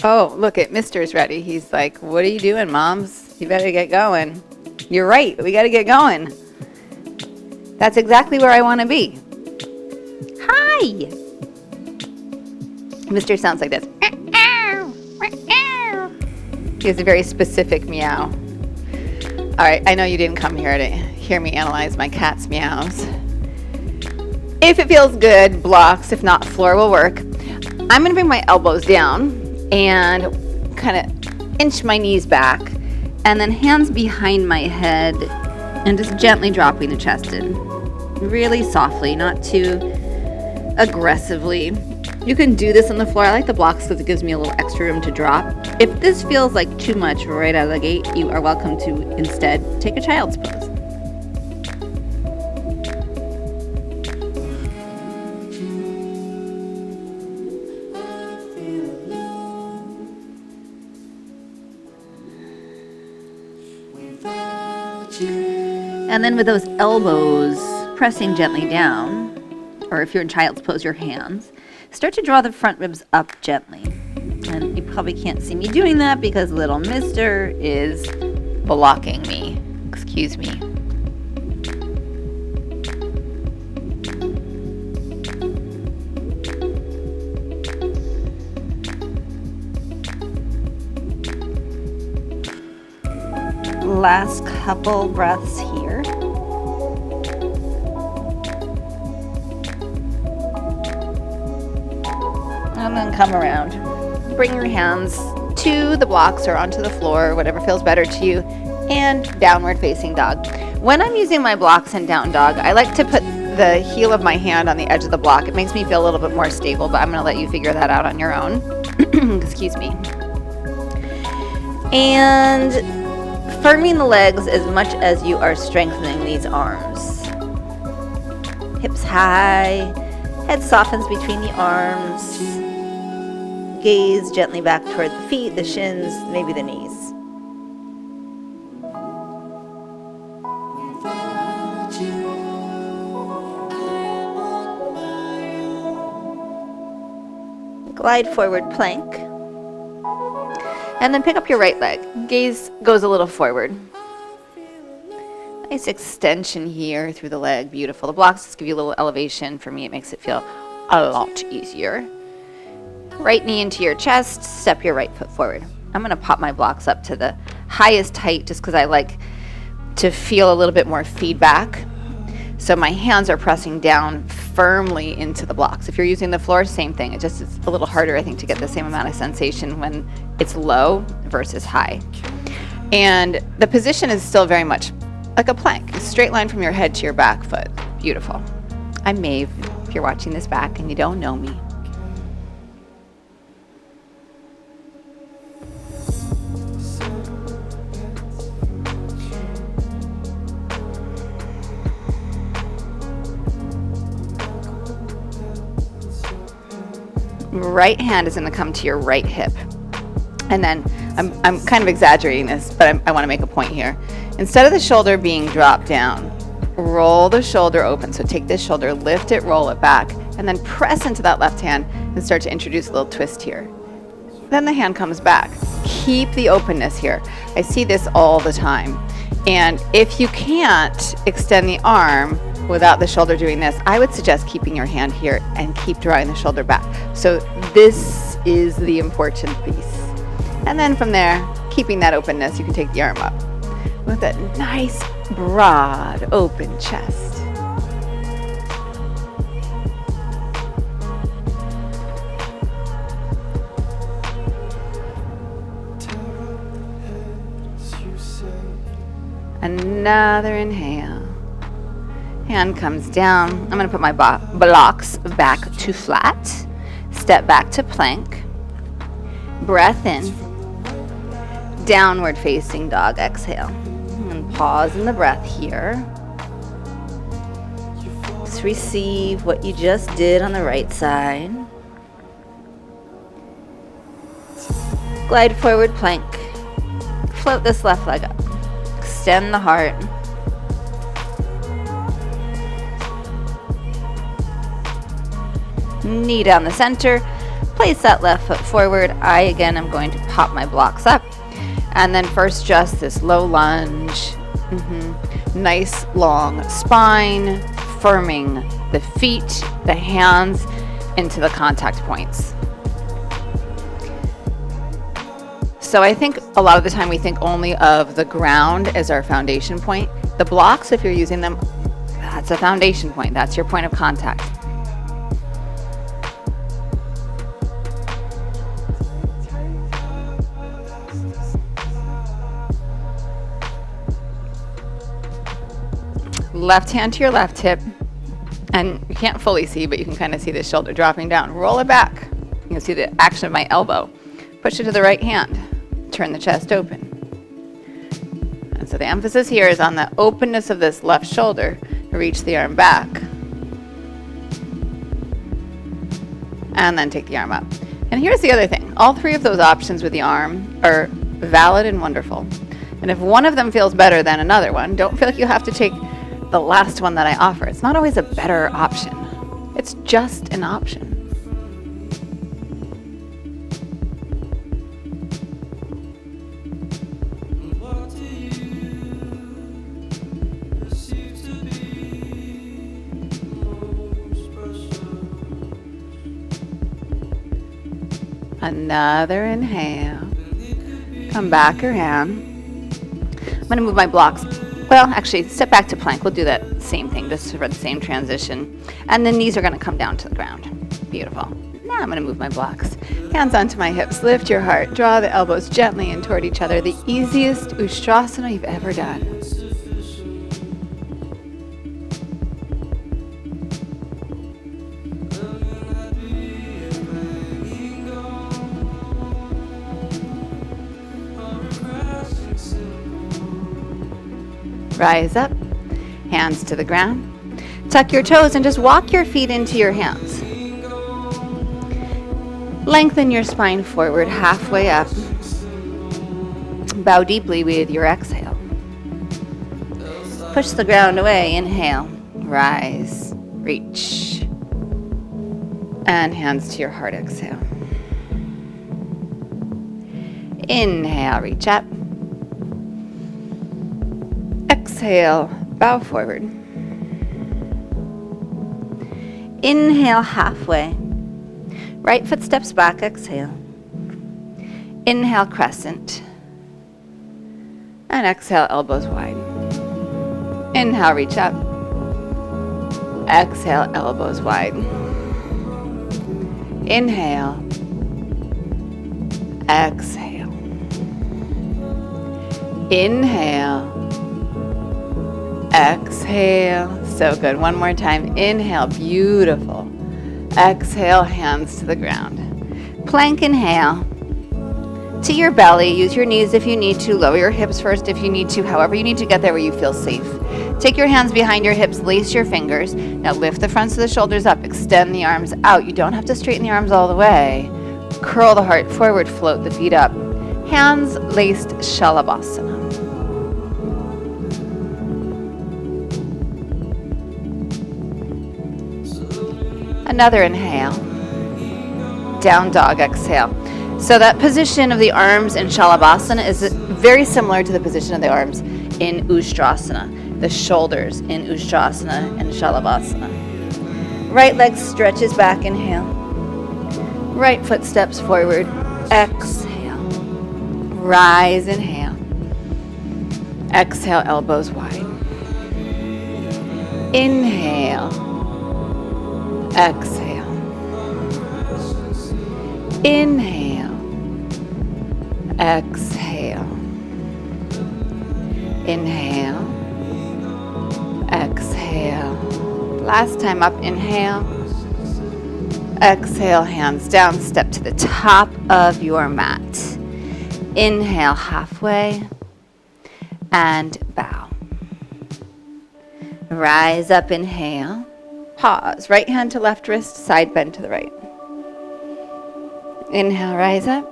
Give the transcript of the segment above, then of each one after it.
Oh, look at Mister's ready. He's like, what are you doing, moms? You better get going. You're right. We got to get going. That's exactly where I want to be. Hi. Mister sounds like this. He has a very specific meow. All right, I know you didn't come here to hear me analyze my cat's meows. If it feels good, blocks. If not, floor will work. I'm going to bring my elbows down and kind of inch my knees back, and then hands behind my head and just gently dropping the chest in. Really softly, not too aggressively. You can do this on the floor. I like the blocks because it gives me a little extra room to drop. If this feels like too much right out of the gate, you are welcome to instead take a child's pose. And then with those elbows pressing gently down, or if you're in child's pose, your hands, start to draw the front ribs up gently. And you probably can't see me doing that because little mister is blocking me. Excuse me. Last couple breaths here. And then come around. Bring your hands to the blocks or onto the floor, whatever feels better to you, and downward facing dog. When I'm using my blocks in down dog, I like to put the heel of my hand on the edge of the block. It makes me feel a little bit more stable, but I'm going to let you figure that out on your own. Excuse me. And firming the legs as much as you are strengthening these arms. Hips high, head softens between the arms. Gaze gently back toward the feet, the shins, maybe the knees. Glide forward plank. And then pick up your right leg. Gaze goes a little forward. Nice extension here through the leg. Beautiful. The blocks just give you a little elevation. For me, it makes it feel a lot easier. Right knee into your chest. Step your right foot forward. I'm going to pop my blocks up to the highest height just because I like to feel a little bit more feedback. So my hands are pressing down firmly into the blocks. If you're using the floor, same thing. It's a little harder, I think, to get the same amount of sensation when it's low versus high. And the position is still very much like a plank, a straight line from your head to your back foot. Beautiful. I'm Maeve, if you're watching this back and you don't know me. Right hand is going to come to your right hip. And then I'm kind of exaggerating this, but I want to make a point here. Instead of the shoulder being dropped down, roll the shoulder open. So take this shoulder, lift it, roll it back, and then press into that left hand and start to introduce a little twist here. Then the hand comes back. Keep the openness here. I see this all the time. And if you can't extend the arm without the shoulder doing this, I would suggest keeping your hand here and keep drawing the shoulder back. So this is the important piece. And then from there, keeping that openness, you can take the arm up with that nice, broad, open chest. Another inhale. Hand comes down. I'm going to put my blocks back to flat. Step back to plank. Breath in. Downward facing dog. Exhale. And pause in the breath here. Just receive what you just did on the right side. Glide forward plank. Float this left leg up. Extend the heart. Knee down the center. Place that left foot forward. I, again, am going to pop my blocks up. And then first just this low lunge. Nice long spine, firming the feet, the hands into the contact points. So I think a lot of the time we think only of the ground as our foundation point. The blocks, if you're using them, that's a foundation point. That's your point of contact. Left hand to your left hip, and you can't fully see, but you can kind of see the shoulder dropping down. Roll it back. You can see the action of my elbow. Push it to the right hand. Turn the chest open. And so the emphasis here is on the openness of this left shoulder to reach the arm back. And then take the arm up. And here's the other thing. All three of those options with the arm are valid and wonderful. And if one of them feels better than another one, don't feel like you have to take the last one that I offer. It's not always a better option. It's just an option. Another inhale. Come back around. I'm going to move my blocks. Well, actually, step back to plank. We'll do that same thing, just for the same transition. And the knees are going to come down to the ground. Beautiful. Now I'm going to move my blocks. Hands onto my hips. Lift your heart. Draw the elbows gently in toward each other. The easiest Ustrasana you've ever done. Rise up, hands to the ground. Tuck your toes and just walk your feet into your hands. Lengthen your spine forward halfway up. Bow deeply with your exhale. Push the ground away, inhale, rise, reach. And hands to your heart, exhale. Inhale, reach up. Exhale, bow forward. Inhale, halfway. Right foot steps back, exhale. Inhale, crescent. And exhale, elbows wide. Inhale, reach up. Exhale, elbows wide. Inhale. Exhale. Inhale. Exhale. So good. One more time. Inhale. Beautiful. Exhale. Hands to the ground. Plank inhale. To your belly. Use your knees if you need to. Lower your hips first if you need to. However you need to get there where you feel safe. Take your hands behind your hips. Lace your fingers. Now lift the fronts of the shoulders up. Extend the arms out. You don't have to straighten the arms all the way. Curl the heart forward. Float the feet up. Hands laced Shalabhasana. Another inhale. Down dog, exhale. So that position of the arms in Shalabhasana is very similar to the position of the arms in Ustrasana. The shoulders in Ustrasana and Shalabhasana. Right leg stretches back, inhale. Right foot steps forward, exhale. Rise, inhale. Exhale, elbows wide. Inhale. Exhale. Inhale. Exhale. Inhale. Exhale. Last time up, inhale. Exhale, hands down, step to the top of your mat. Inhale, halfway, and bow. Rise up, inhale. Pause, right hand to left wrist, side bend to the right. Inhale, rise up.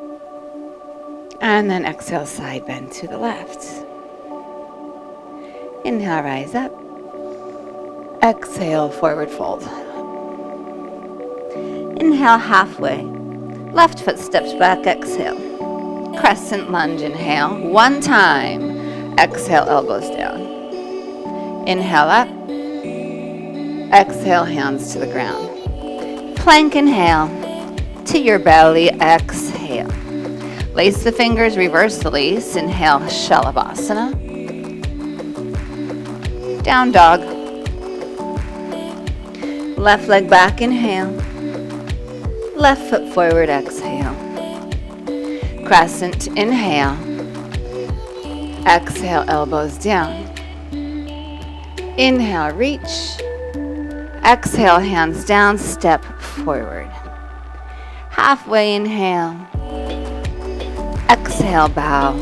And then exhale, side bend to the left. Inhale, rise up. Exhale, forward fold. Inhale, halfway. Left foot steps back, exhale. Crescent lunge, inhale. One time. Exhale, elbows down. Inhale up. Exhale, hands to the ground. Plank, inhale. To your belly, exhale. Lace the fingers, reverse the lace. Inhale, Shalabhasana. Down dog. Left leg back, inhale. Left foot forward, exhale. Crescent, inhale. Exhale, elbows down. Inhale, reach. Exhale, hands down, step forward. Halfway, inhale. Exhale, bow.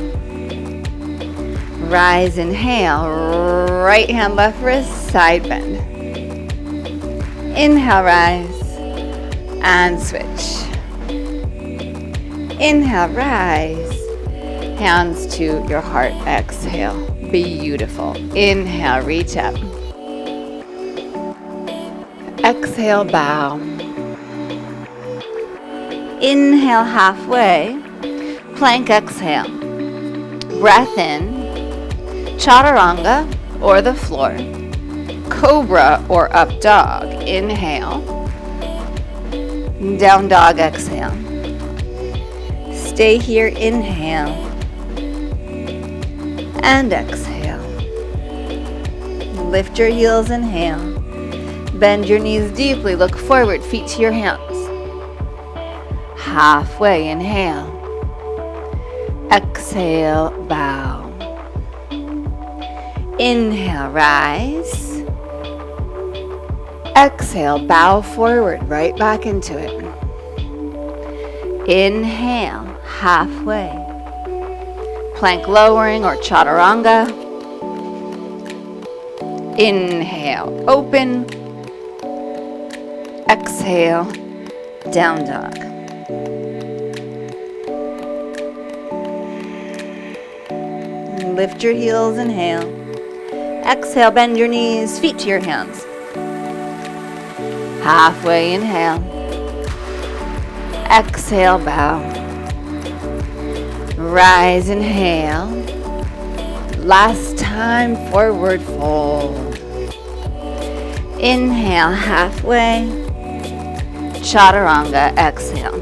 Rise, inhale. Right hand, left wrist, side bend. Inhale, rise. And switch. Inhale, rise. Hands to your heart. Exhale. Beautiful. Inhale, reach up. Exhale, bow. Inhale, halfway. Plank, exhale. Breath in. Chaturanga or the floor. Cobra or up dog. Inhale. Down dog, exhale. Stay here, inhale. And exhale. Lift your heels, inhale. Bend your knees deeply, look forward, feet to your hands. Halfway, inhale. Exhale, bow. Inhale, rise. Exhale, bow forward, right back into it. Inhale, halfway. Plank lowering or chaturanga. Inhale, open. Exhale, down dog. Lift your heels, inhale. Exhale, bend your knees, feet to your hands. Halfway, inhale. Exhale, bow. Rise, inhale. Last time, forward fold. Inhale, halfway. Chaturanga, exhale.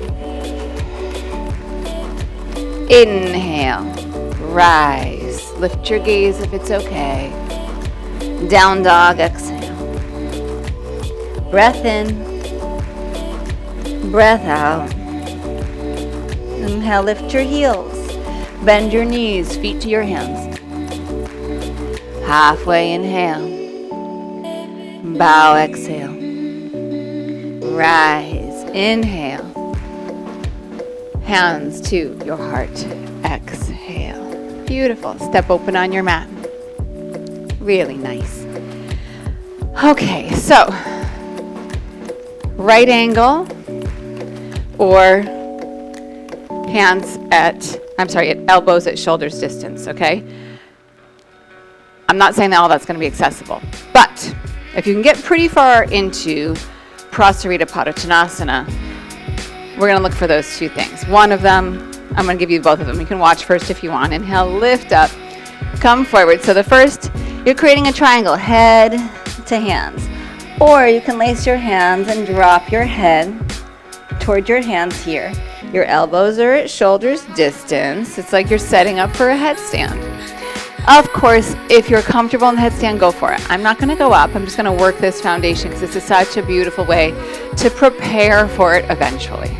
Inhale, rise. Lift your gaze if it's okay. Down dog, exhale. Breath in. Breath out. Inhale, lift your heels. Bend your knees, feet to your hands. Halfway, inhale. Bow, exhale. Rise, inhale. Hands to your heart, exhale. Beautiful. Step open on your mat. Really nice. Okay, so right angle or hands at elbows at shoulders distance, okay? I'm not saying that all that's going to be accessible, but if you can get pretty far into Prasarita Padottanasana, we're going to look for those two things. One of them, I'm going to give you both of them. You can watch first if you want. Inhale, lift up, come forward. So the first, you're creating a triangle, head to hands. Or you can lace your hands and drop your head toward your hands here. Your elbows are at shoulders distance. It's like you're setting up for a headstand. Of course, if you're comfortable in the headstand, go for it. I'm not going to go up. I'm just going to work this foundation because this is such a beautiful way to prepare for it eventually.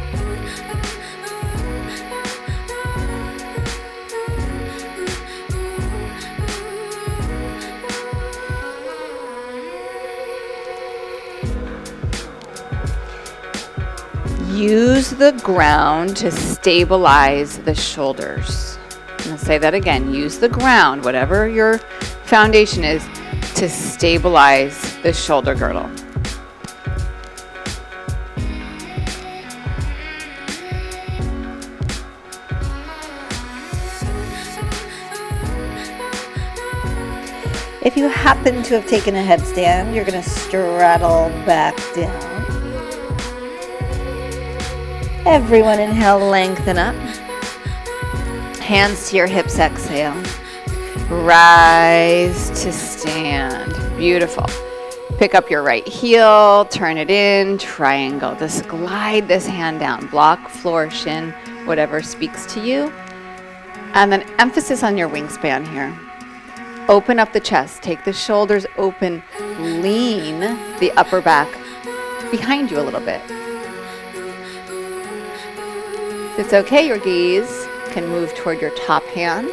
Use the ground to stabilize the shoulders. I'm going to say that again. Use the ground, whatever your foundation is, to stabilize the shoulder girdle. If you happen to have taken a headstand, you're going to straddle back down. Everyone inhale, lengthen up. Hands to your hips, exhale. Rise to stand. Beautiful. Pick up your right heel, turn it in, triangle. Just glide this hand down. Block, floor, shin, whatever speaks to you. And then emphasis on your wingspan here. Open up the chest. Take the shoulders open. Lean the upper back behind you a little bit. If it's okay, your gaze can move toward your top hand.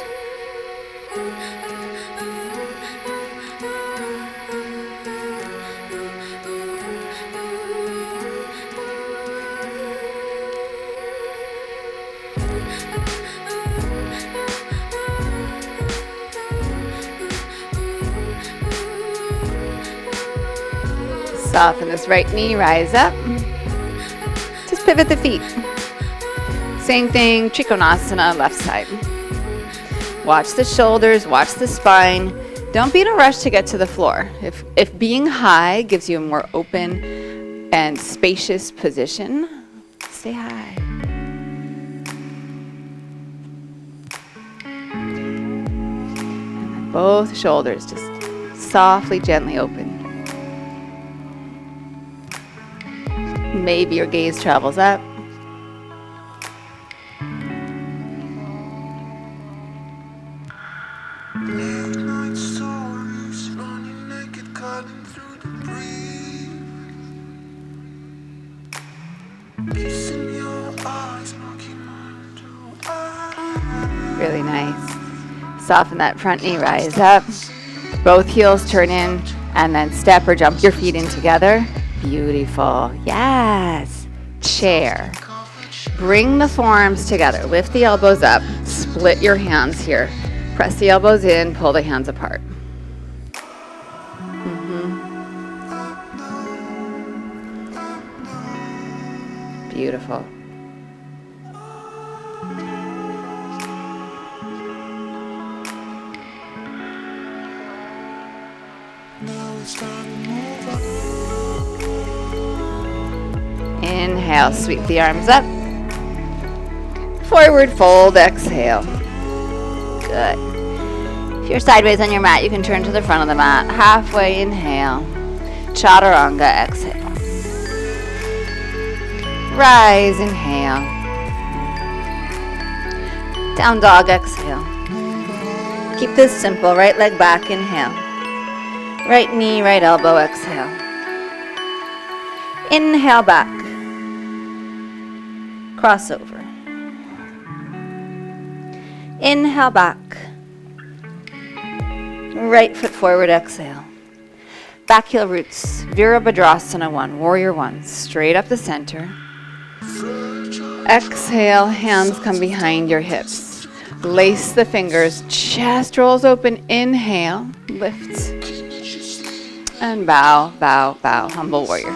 Soften this right knee, rise up. Just pivot the feet. Same thing, Trikonasana, left side. Watch the shoulders, watch the spine. Don't be in a rush to get to the floor. If being high gives you a more open and spacious position, stay high. And both shoulders just softly, gently open. Maybe your gaze travels up. Really nice. Soften that front knee, rise up. Both heels turn in, and then step or jump your feet in together. Beautiful. Yes. Chair. Bring the forearms together. Lift the elbows up. Split your hands here. Press the elbows in. Pull the hands apart. Beautiful. Inhale, sweep the arms up. Forward fold, exhale. Good. If you're sideways on your mat, you can turn to the front of the mat. Halfway, inhale. Chaturanga, exhale. Rise, inhale. Down dog, exhale. Keep this simple. Right leg back, inhale. Right knee, right elbow, exhale. Inhale back. Crossover. Inhale back. Right foot forward, exhale. Back heel roots. Virabhadrasana 1, warrior 1. Straight up the center. Exhale, hands come behind your hips. Lace the fingers, chest rolls open. Inhale, lift. And bow, bow, bow, humble warrior.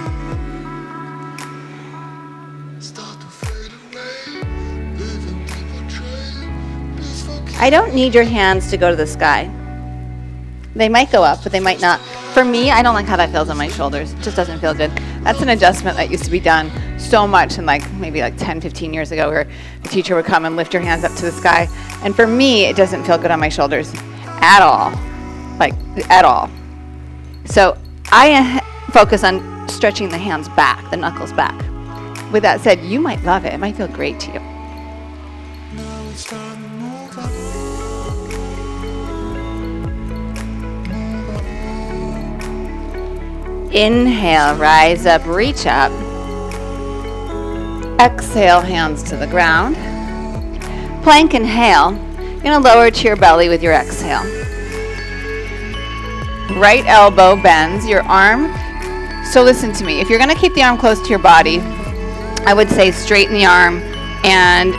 I don't need your hands to go to the sky. They might go up, but they might not. For me, I don't like how that feels on my shoulders. It just doesn't feel good. That's an adjustment that used to be done so much in maybe 10, 15 years ago, where the teacher would come and lift your hands up to the sky. And for me, it doesn't feel good on my shoulders at all. At all. So I focus on stretching the hands back, the knuckles back. With that said, you might love it. It might feel great to you. Inhale, rise up, reach up. Exhale, hands to the ground. Plank, inhale. You're going to lower to your belly with your exhale. Right elbow bends your arm. So listen to me. If you're going to keep the arm close to your body, I would say straighten the arm and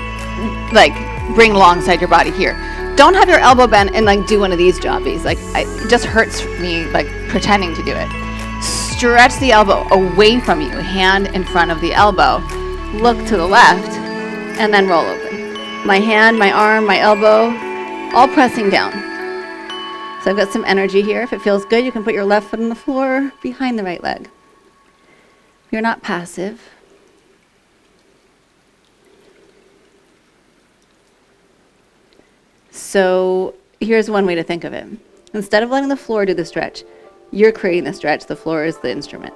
bring alongside your body here. Don't have your elbow bend and do one of these jobbies. It just hurts me pretending to do it. Stretch the elbow away from you, hand in front of the elbow. Look to the left, and then roll open. My hand, my arm, my elbow, all pressing down. So I've got some energy here. If it feels good, you can put your left foot on the floor behind the right leg. You're not passive. So here's one way to think of it. Instead of letting the floor do the stretch, you're creating the stretch. The floor is the instrument.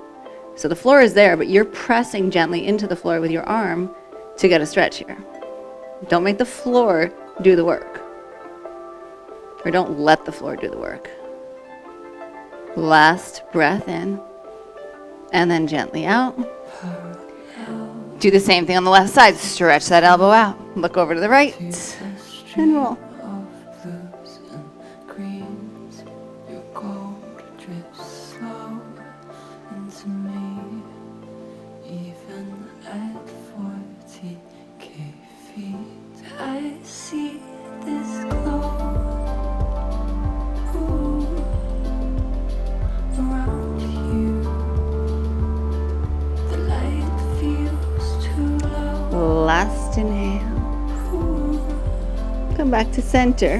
So the floor is there, but you're pressing gently into the floor with your arm to get a stretch here. Don't make the floor do the work. Or don't let the floor do the work. Last breath in, and then gently out. Do the same thing on the left side. Stretch that elbow out. Look over to the right, and roll. Last inhale. Come back to center.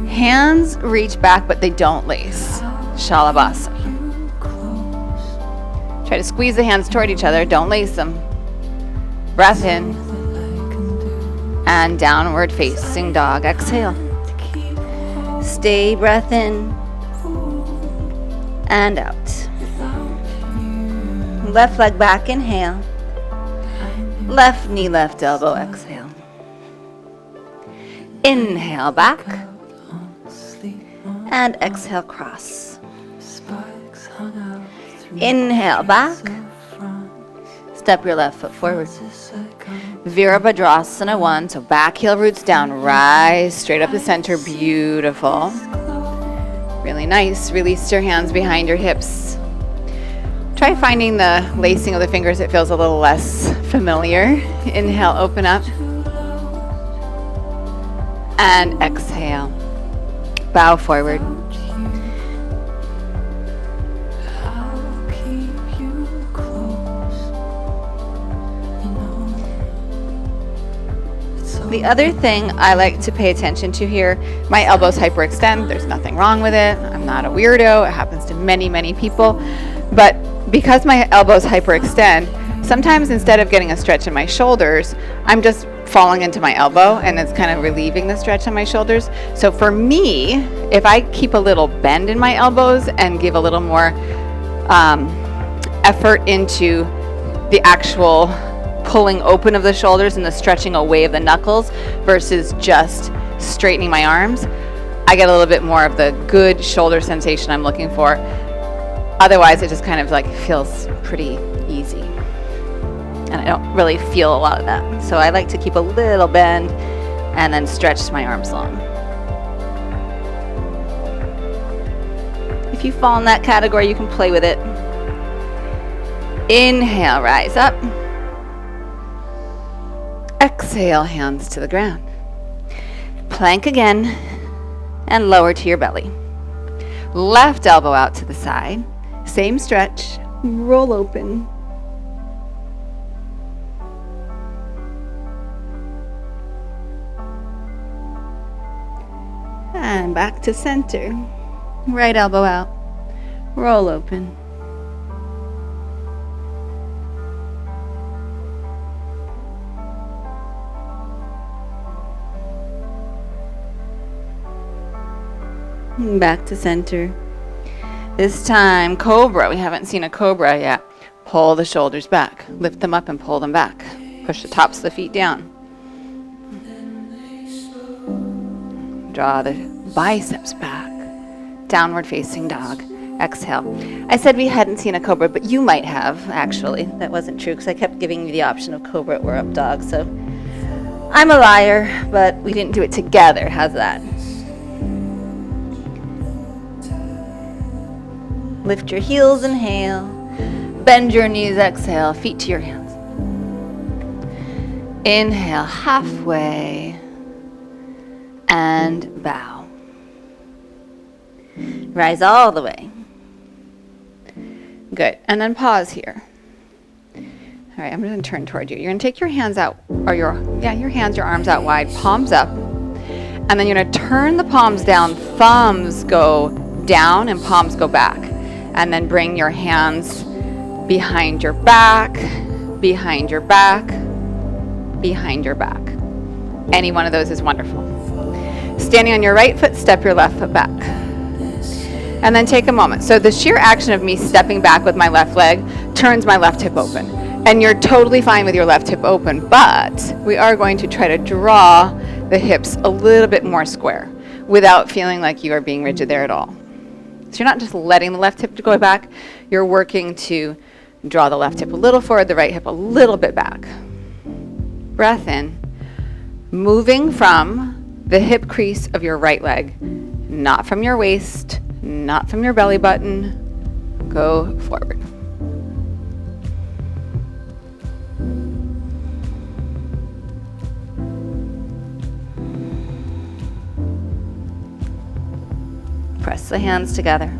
Hands reach back, but they don't lace. Shalabhasa. Try to squeeze the hands toward each other. Don't lace them. Breath in. And downward facing dog. Exhale. Stay breath in. And out. Left leg back. Inhale. Left knee, left elbow, exhale. Inhale back. And exhale, cross. Inhale back. Step your left foot forward. Virabhadrasana 1, so back heel roots down, rise straight up the center, beautiful. Really nice, release your hands behind your hips. Try finding the lacing of the fingers. It feels a little less familiar. Inhale, open up. And exhale. Bow forward. The other thing I like to pay attention to here, my elbows hyperextend. There's nothing wrong with it. I'm not a weirdo. It happens to many, many people. But because my elbows hyperextend, sometimes instead of getting a stretch in my shoulders, I'm just falling into my elbow, and it's kind of relieving the stretch on my shoulders. So for me, if I keep a little bend in my elbows and give a little more effort into the actual pulling open of the shoulders and the stretching away of the knuckles versus just straightening my arms, I get a little bit more of the good shoulder sensation I'm looking for. Otherwise, it just kind of like feels pretty easy. And I don't really feel a lot of that. So I like to keep a little bend and then stretch my arms long. If you fall in that category, you can play with it. Inhale, rise up. Exhale, hands to the ground. Plank again and lower to your belly. Left elbow out to the side. Same stretch. Roll open. And back to center. Right elbow out. Roll open. Back to center. This time, cobra. We haven't seen a cobra yet. Pull the shoulders back. Lift them up and pull them back. Push the tops of the feet down. Draw the biceps back. Downward facing dog. Exhale. I said we hadn't seen a cobra, but you might have, actually. That wasn't true because I kept giving you the option of cobra or up dog. So I'm a liar, but we didn't do it together. How's that? Lift your heels, inhale. Bend your knees, exhale. Feet to your hands. Inhale, halfway. And bow. Rise all the way. Good. And then pause here. All right, I'm going to turn toward you. You're going to take your hands out, or your arms out wide, palms up. And then you're going to turn the palms down, thumbs go down, and palms go back. And then bring your hands behind your back, behind your back, behind your back. Any one of those is wonderful. standing on your right foot, step your left foot back. And then take a moment. So the sheer action of me stepping back with my left leg turns my left hip open. And you're totally fine with your left hip open, but we are going to try to draw the hips a little bit more square without feeling like you are being rigid there at all. So you're not just letting the left hip go back, you're working to draw the left hip a little forward, the right hip a little bit back. Breath in, moving from the hip crease of your right leg, not from your waist, not from your belly button. Go forward. Press the hands together.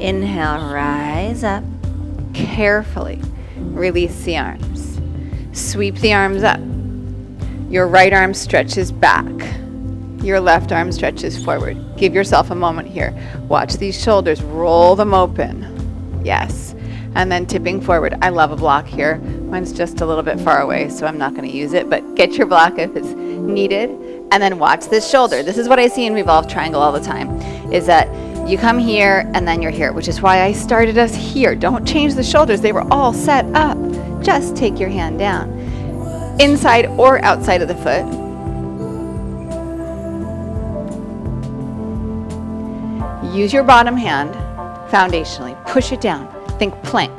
Inhale, rise up. Carefully release the arms. Sweep the arms up. Your right arm stretches back. Your left arm stretches forward. Give yourself a moment here. Watch these shoulders, roll them open. Yes. And then tipping forward. I love a block here. Mine's just a little bit far away, so I'm not going to use it, but get your block if it's needed. And then watch this shoulder. This is what I see in Revolve Triangle all the time, is that you come here and then you're here, which is why I started us here. Don't change the shoulders. They were all set up. Just take your hand down. Inside or outside of the foot. Use your bottom hand foundationally. Push it down. Think plank.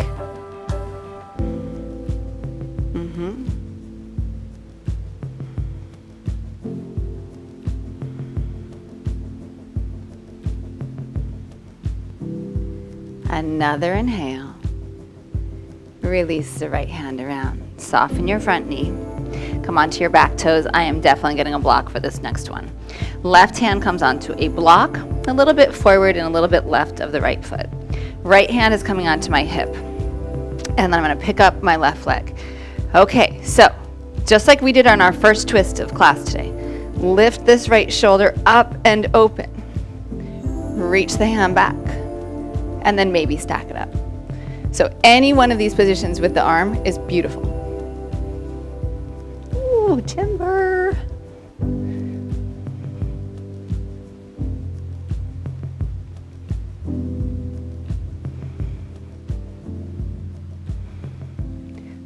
Another inhale. Release the right hand around. Soften your front knee. Come onto your back toes. I am definitely getting a block for this next one. Left hand comes onto a block, a little bit forward and a little bit left of the right foot. Right hand is coming onto my hip. And then I'm going to pick up my left leg. Okay, so just like we did on our first twist of class today, lift this right shoulder up and open. Reach the hand back. And then maybe stack it up. So any one of these positions with the arm is beautiful. Ooh, timber.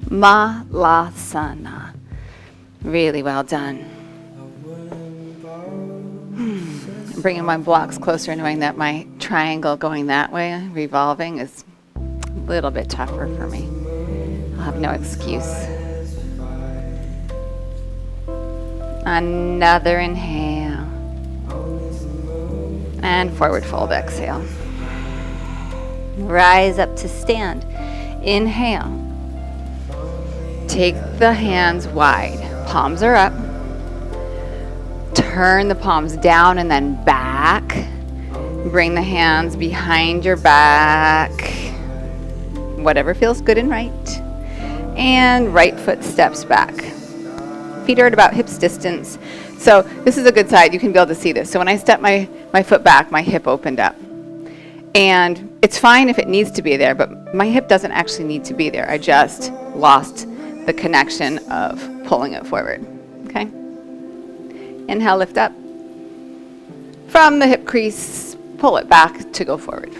Malasana. Really well done. Bringing my blocks closer, knowing that my triangle going that way, revolving, is a little bit tougher for me. I'll have no excuse. Another inhale. And forward fold, exhale. Rise up to stand. Inhale. Take the hands wide. Palms are up. Turn the palms down and then back. Bring the hands behind your back. Whatever feels good and right. And right foot steps back. Feet are at about hips distance. So this is a good side. You can be able to see this. So when I step my foot back, my hip opened up. And it's fine if it needs to be there, but my hip doesn't actually need to be there. I just lost the connection of pulling it forward. Okay? Inhale, lift up. From the hip crease, pull it back to go forward.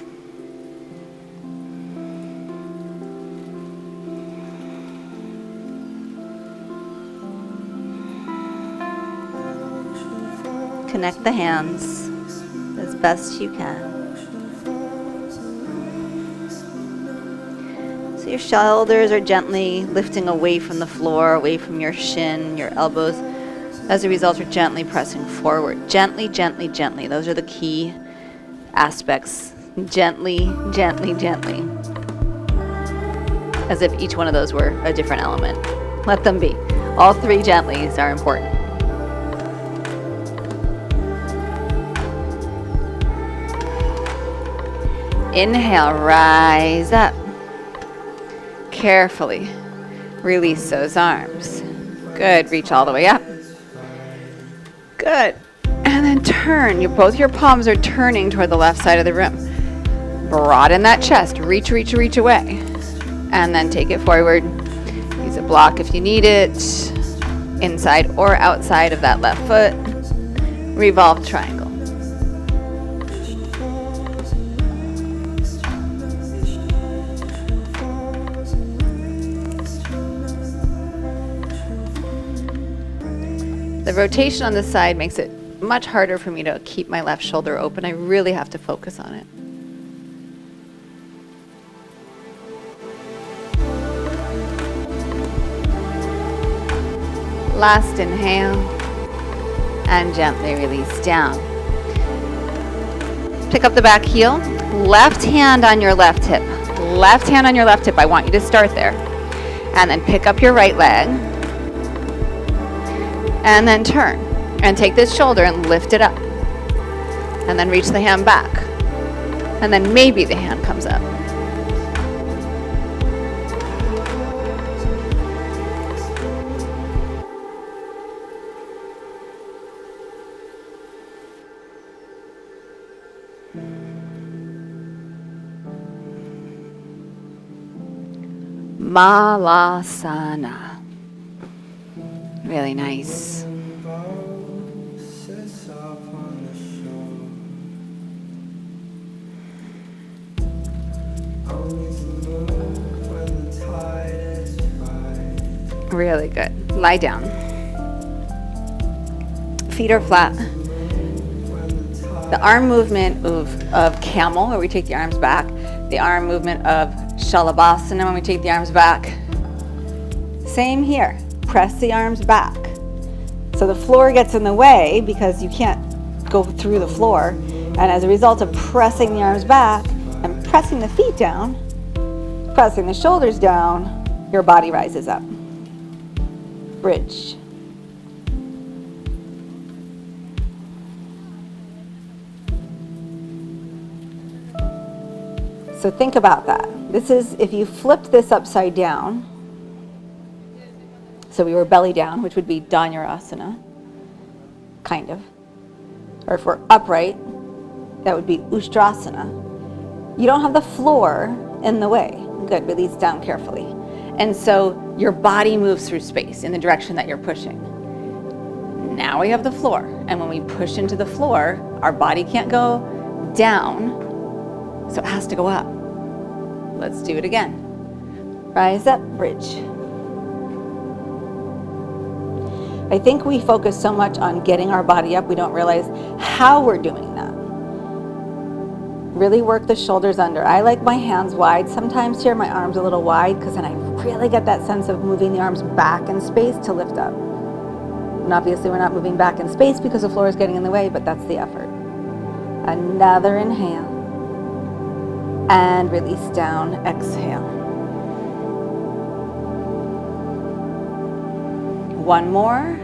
Connect the hands as best you can. So your shoulders are gently lifting away from the floor, away from your shin, your elbows. As a result, you're gently pressing forward. Gently, gently, gently. Those are the key aspects. Gently, gently, gently. As if each one of those were a different element. Let them be. All three gentlys are important. Inhale, rise up. Carefully release those arms. Good, reach all the way up. Good. And then then turn. Both your palms are turning toward the left side of the room. Broaden that chest. Reach, reach, reach away. And then take it forward. Use a block if you need it. Inside or outside of that left foot. Revolve triangle. The rotation on this side makes it much harder for me to keep my left shoulder open. I really have to focus on it. Last inhale, and gently release down. Pick up the back heel, left hand on your left hip. Left hand on your left hip, I want you to start there. And then pick up your right leg. And then turn and take this shoulder and lift it up. And then reach the hand back. And then maybe the hand comes up. Malasana. Really nice. Really good. Lie down. Feet are flat. The arm movement of camel, where we take the arms back. The arm movement of shalabhasana, when we take the arms back. Same here. Press the arms back. So the floor gets in the way because you can't go through the floor. And as a result of pressing the arms back and pressing the feet down, pressing the shoulders down, your body rises up. Bridge. So think about that. This is, if you flipped this upside down, so we were belly down, which would be Dhanurasana, kind of. Or if we're upright, that would be Ustrasana. You don't have the floor in the way. Good, release down carefully. And so your body moves through space in the direction that you're pushing. Now we have the floor. And when we push into the floor, our body can't go down, so it has to go up. Let's do it again. Rise up, bridge. I think we focus so much on getting our body up, we don't realize how we're doing that. Really work the shoulders under. I like my hands wide. Sometimes here my arms a little wide because then I really get that sense of moving the arms back in space to lift up. And obviously we're not moving back in space because the floor is getting in the way, but that's the effort. Another inhale. And release down, exhale. One more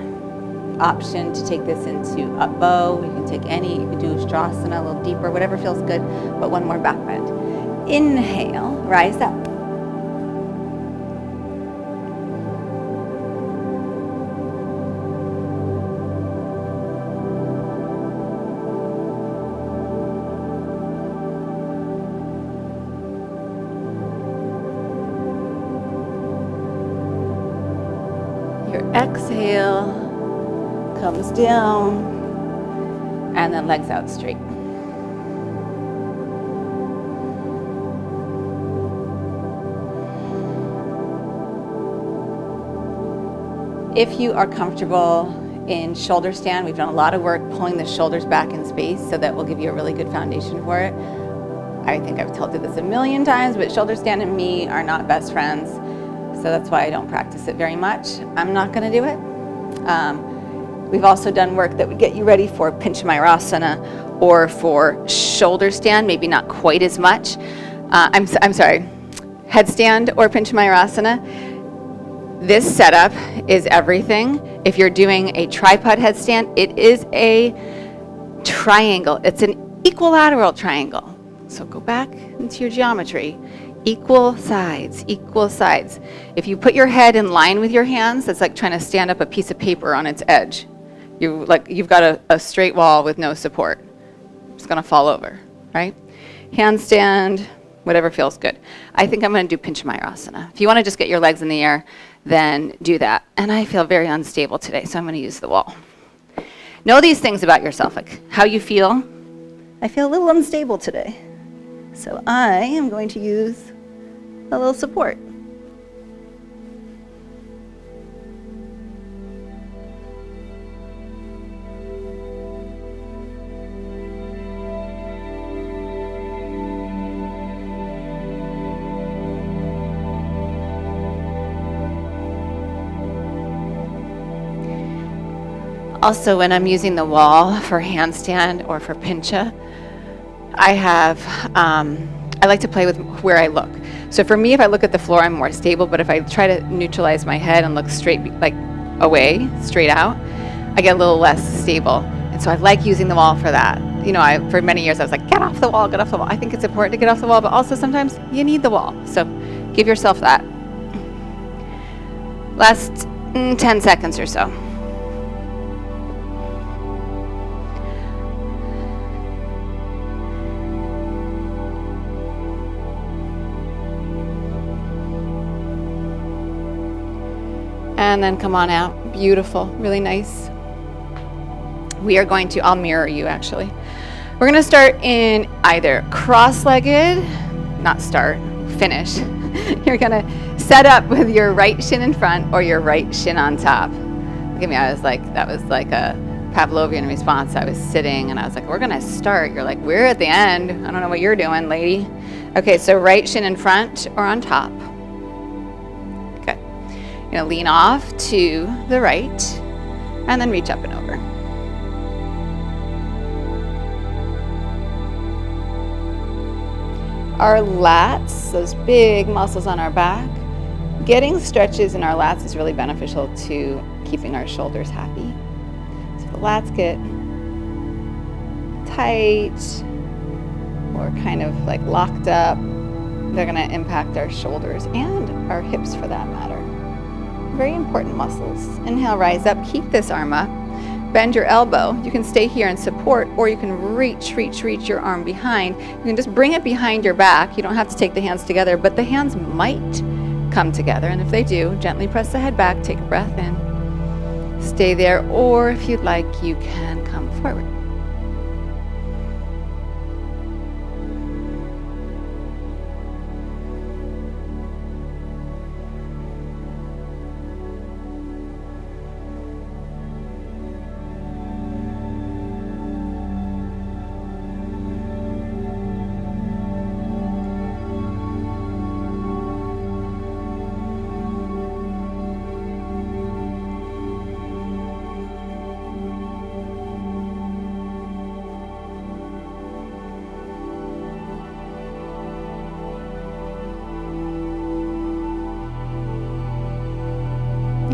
option to take this into up bow. You can take any, you can do Ustrasana a little deeper, whatever feels good, but one more back bend. Inhale, rise up. Exhale, comes down, and then legs out straight. If you are comfortable in shoulder stand, we've done a lot of work pulling the shoulders back in space, so that will give you a really good foundation for it. I think I've told you this a million times, but shoulder stand and me are not best friends. So that's why I don't practice it very much. I'm not going to do it. We've also done work that would get you ready for Pinchamayurasana or for shoulder stand, maybe not quite as much. I'm sorry, headstand or Pinchamayurasana. This setup is everything. If you're doing a tripod headstand, it is a triangle. It's an equilateral triangle. So go back into your geometry. Equal sides, equal sides. If you put your head in line with your hands, that's like trying to stand up a piece of paper on its edge. You've got a straight wall with no support. It's going to fall over, right? Handstand, whatever feels good. I think I'm going to do Pinchamayurasana. If you want to just get your legs in the air, then do that. And I feel very unstable today, so I'm going to use the wall. Know these things about yourself, like how you feel. I feel a little unstable today, so I am going to use a little support. Also, when I'm using the wall for handstand or for pincha, I like to play with where I look. So for me, if I look at the floor, I'm more stable, but if I try to neutralize my head and look straight, like away, straight out, I get a little less stable. And so I like using the wall for that. You know, for many years I was like, get off the wall, get off the wall. I think it's important to get off the wall, but also sometimes you need the wall. So give yourself that. Last 10 seconds or so. And then come on out. Beautiful, really nice. We are going to, I'll mirror you actually. We're gonna start in either cross-legged, not start, finish. You're gonna set up with your right shin in front or your right shin on top. Look at me, that was like a Pavlovian response. I was sitting and I was like, we're gonna start. You're like, we're at the end. I don't know what you're doing, lady. Okay, so right shin in front or on top. Good. You're gonna lean off to the right and then reach up and over. Our lats, those big muscles on our back, getting stretches in our lats is really beneficial to keeping our shoulders happy. So if the lats get tight or kind of like locked up, they're going to impact our shoulders and our hips for that matter. Very important muscles. Inhale, rise up, keep this arm up. Bend your elbow. You can stay here and support, or you can reach your arm behind. You can just bring it behind your back. You don't have to take the hands together, but the hands might come together. And if they do, gently press the head back, take a breath in, stay there, or if you'd like, you can come forward.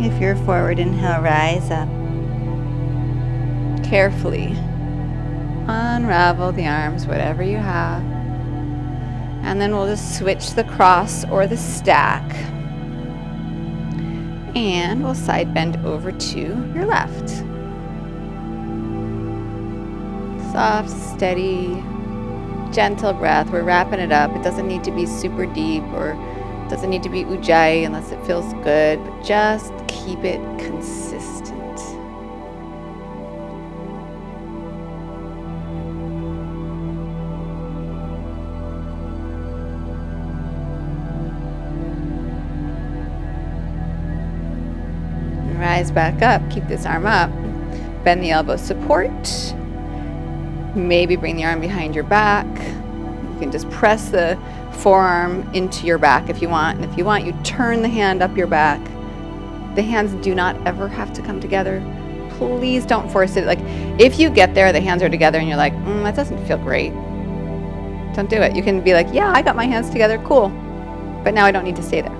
If you're forward, inhale, rise up. Carefully unravel the arms, whatever you have. And then we'll just switch the cross or the stack. And we'll side bend over to your left. Soft, steady, gentle breath. We're wrapping it up. It doesn't need to be super deep or doesn't need to be ujjayi unless it feels good, but just keep it consistent. And rise back up, keep this arm up. Bend the elbow, support. Maybe bring the arm behind your back. You can just press the forearm into your back if you want, and if you want, you turn the hand up your back. The hands do not ever have to come together. Please don't force it. Like, if you get there, the hands are together and you're like, that doesn't feel great, don't do it. You can be like, yeah, I got my hands together, cool, but now I don't need to stay there.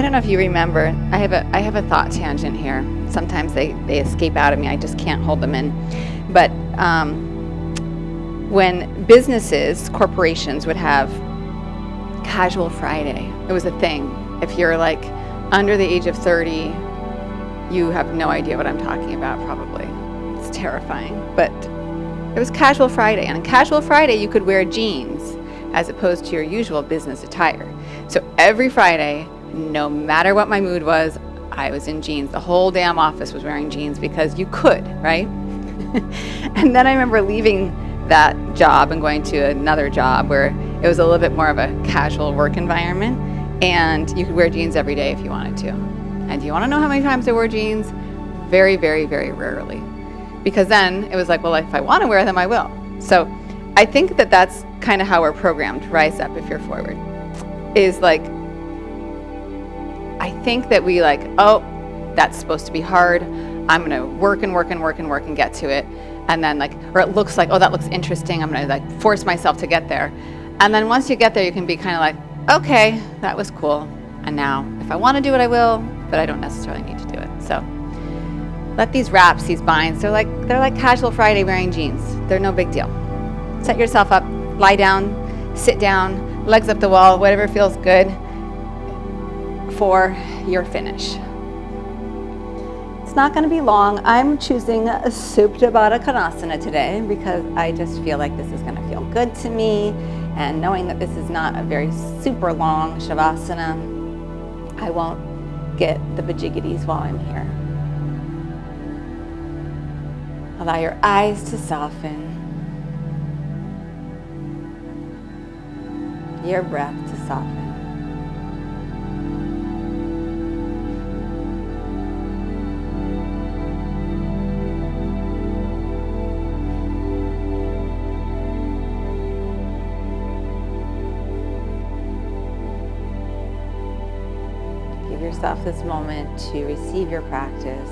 I don't know if you remember, I have a thought tangent here. Sometimes they escape out of me. I just can't hold them in. But when businesses, corporations would have Casual Friday, it was a thing. If you're like under the age of 30, you have no idea what I'm talking about probably. It's terrifying. But it was Casual Friday. And on Casual Friday, you could wear jeans as opposed to your usual business attire. So every Friday, no matter what my mood was, I was in jeans. The whole damn office was wearing jeans because you could, right? And then I remember leaving that job and going to another job where it was a little bit more of a casual work environment, and you could wear jeans every day if you wanted to. And do you want to know how many times I wore jeans? Very, very, very rarely. Because then it was like, well, if I want to wear them, I will. So I think that that's kind of how we're programmed. Rise up if you're forward. Is like, I think that we like, oh, that's supposed to be hard. I'm going to work and work and work and work and get to it. And then like, or it looks like, oh, that looks interesting. I'm going to like force myself to get there. And then once you get there, you can be kind of like, okay, that was cool. And now if I want to do it, I will, but I don't necessarily need to do it. So let these wraps, these binds, they're like Casual Friday wearing jeans. They're no big deal. Set yourself up, lie down, sit down, legs up the wall, whatever feels good for your finish. It's not going to be long. I'm choosing a Supta Baddha Konasana today because I just feel like this is going to feel good to me, and knowing that this is not a very super long Shavasana, I won't get the bajiggities while I'm here. Allow your eyes to soften, your breath to soften. Give yourself this moment to receive your practice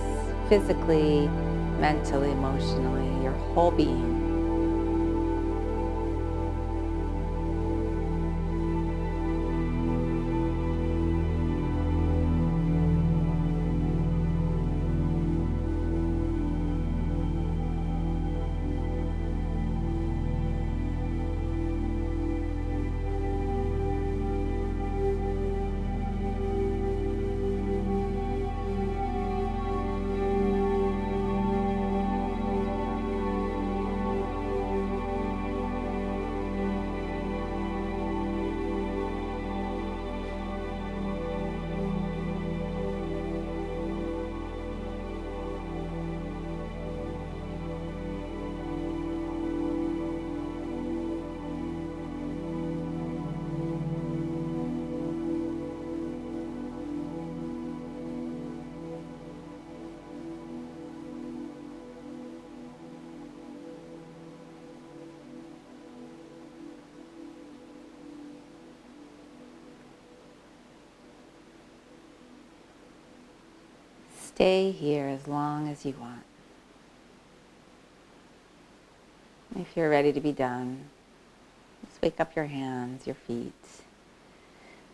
physically, mentally, emotionally, your whole being. Stay here as long as you want. If you're ready to be done, just wake up your hands, your feet.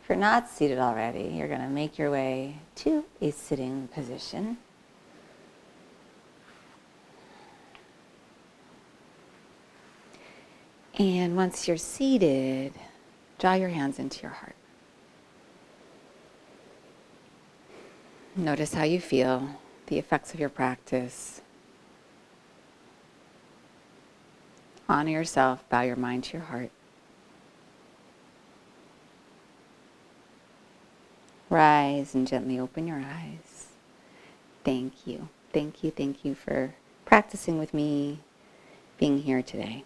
If you're not seated already, you're going to make your way to a sitting position. And once you're seated, draw your hands into your heart. Notice how you feel, the effects of your practice. Honor yourself, bow your mind to your heart. Rise and gently open your eyes. Thank you. Thank you for practicing with me, being here today.